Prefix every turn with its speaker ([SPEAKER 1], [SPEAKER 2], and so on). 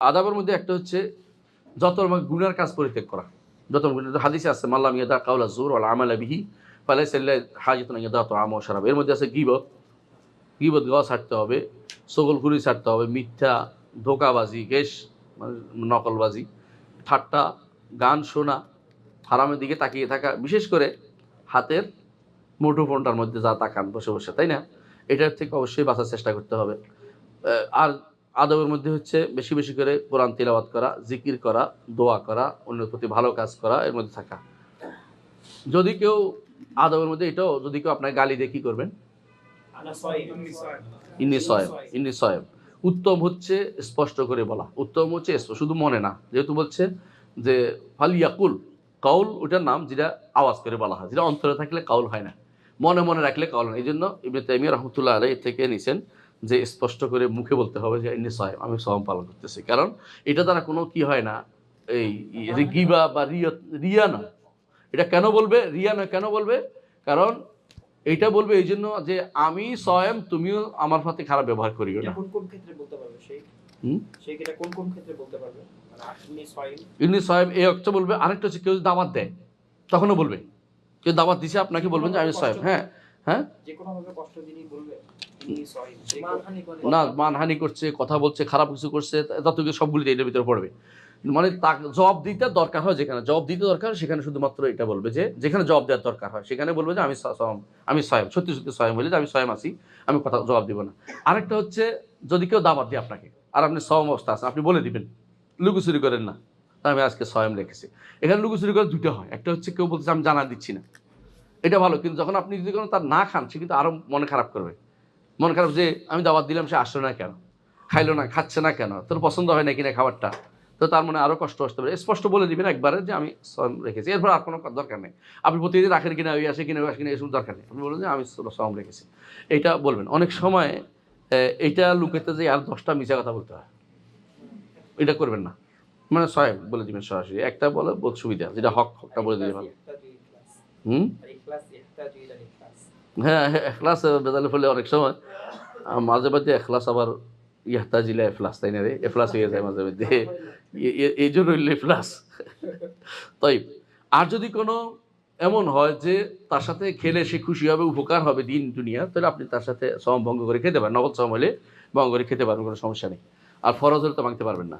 [SPEAKER 1] আদাবের মধ্যে একটা হচ্ছে যত গুনার কাজ পরিত্যাগ করা। যত হাদিসে আছে মাল্লাম ইয়াদা কাওলা যুর ওয়াল আমালা বিহি ফালাইসা লিল্লাহি হাজাতুন ইয়াদা তাআমা ওয়া শারাব। এর মধ্যে আছে গীবত গাওয়া ছাড়তে হবে, চগলখুরি ছাড়তে হবে, মিথ্যা, ধোঁকাবাজি, মানে নকলবাজি, ঠাট্টা, গান শোনা, হারামের দিকে তাকিয়ে থাকা, বিশেষ করে হাতের মুঠোফোনটার মধ্যে যা তাকান বসে বসে, তাই না? এটার থেকে অবশ্যই বাঁচার চেষ্টা করতে হবে। আর আদবের মধ্যে হচ্ছে বেশি বেশি করে কোরআন তিলাওয়াত করা, জিকির করা, দোয়া করা, অন্যের প্রতি ভালো কাজ করা, এর মধ্যে থাকা। যদি কেউ আদবের মধ্যে এটাও যদি কেউ আপনার গালি দিয়ে কি করবেন, ইন্নি সয়েম। উত্তম হচ্ছে স্পষ্ট করে বলা, উত্তম হচ্ছে শুধু মনে না, যেহেতু বলছে যে ফালিয়াকুল কাউল, ওটার নাম যেটা আওয়াজ করে বলা হয়, যেটা অন্তরে থাকলে কাউল হয় না, মনে মনে রাখলে কাউল হয়। এই জন্য ইবনে তাইমিয়া রহমতুল্লাহ আলাইহি থেকে নিছেন যে স্পষ্ট করে মুখে বলতে হবে যে ইন্নি সয়েম, আমি সওম পালন করতেছি। কারণ এটা দ্বারা কোনো কি হয় না, এই গিবা বা রিয়া না। এটা কেন বলবে রিয়া নয়, কেন বলবে? কারণ এইটা বলবে এই জন্য যে আমি সয়েম, তুমিও আমার সাথে খারাপ ব্যবহার করিও না।
[SPEAKER 2] কোন ক্ষেত্রে বলতে পারবে সেই এটা কোন ক্ষেত্রে বলতে পারবে? মানে
[SPEAKER 1] ইন্নি সয়েম এই একটা বলবে। আরেকটা হচ্ছে কেউ দাওয়াত দেয় তখনও বলবে, কেউ দাওয়াত দিছে আপনাকে বলবেন যে আমি সয়েম। হ্যাঁ হ্যাঁ,
[SPEAKER 2] যে কোনো ভাবে কষ্ট দিনই বলবে
[SPEAKER 1] না, মানহানি করছে, কথা বলছে, খারাপ কিছু করছে, ততটুকু সবগুলি এটার ভিতরে পড়বে। মানে তাকে জবাব দিতে দরকার হয়, যেখানে জবাব দিতে দরকার সেখানে শুধুমাত্র এটা বলবে যে, যেখানে জবাব দেওয়ার দরকার হয় সেখানে বলবে যে আমি সয়েম, সত্যি সত্যি সয়েম বলে যে আমি সয়েম আছি, আমি কথা জবাব দিব না। আরেকটা হচ্ছে যদি কেউ দাওয়াত দিয়ে আপনাকে আর আপনি সয়েম অবস্থা আছেন, আপনি বলে দিবেন, লুকোচুরি করেন না, আমি আজকে সয়েম রেখেছি। এখানে লুকোচুরি করে দুটো হয়, একটা হচ্ছে কেউ বলছে আমি জানা দিচ্ছি না, এটা ভালো, কিন্তু যখন আপনি যদি কোনো তার না খান সে কিন্তু আরো মনে খারাপ করবে। মন খারাপ যে আমি দাওয়াত দিলাম সে আসলো না কেন, খাইলো না, খাচ্ছে না কেন, তোর পছন্দ হয় না কিনা খাবারটা, তো তার মনে আরো কষ্ট আসতে পারে। স্পষ্ট বলে দিবেন একবারে যে আমি সম রেখেছি, এরপর আর কোনো দরকার নেই। আপনি প্রতিদিন রাখেন কিনা, ওই আসে কিনা, ওই আসে কিনা, এসব দরকার নেই। আপনি বলবেন যে আমি সম রেখেছি, এইটা বলবেন। অনেক সময় এইটা লুকাতে যে আর 10টা মিছা কথা বলতে হয়, এটা করবেন না। মানে সয়েম বলে দিবেন সরাসরি, একটা বলে বহুত সুবিধা, যেটা হকটা বলে দিলে ভালো। হ্যাঁ হ্যাঁ, এখলাস বেজালে ফলে অনেক সময় মাঝে মাঝে এখলাস আবার ইয়াহতাজিলা এফলাস, তাই না রে? এফলাস হয়ে যায় মাঝে মধ্যে, এই জন্য এফলাস। তাই আর যদি কোনো এমন হয় যে তার সাথে খেলে সে খুশি হবে, উপকার হবে দিন দুনিয়া, তাহলে আপনি তার সাথে সম ভঙ্গ করে খেতে পারেন। নগদ সম হলে ভঙ্গ করে খেতে পারবেন, কোনো সমস্যা নেই। আর ফরজ হলে তো ভাঙতে পারবেন না।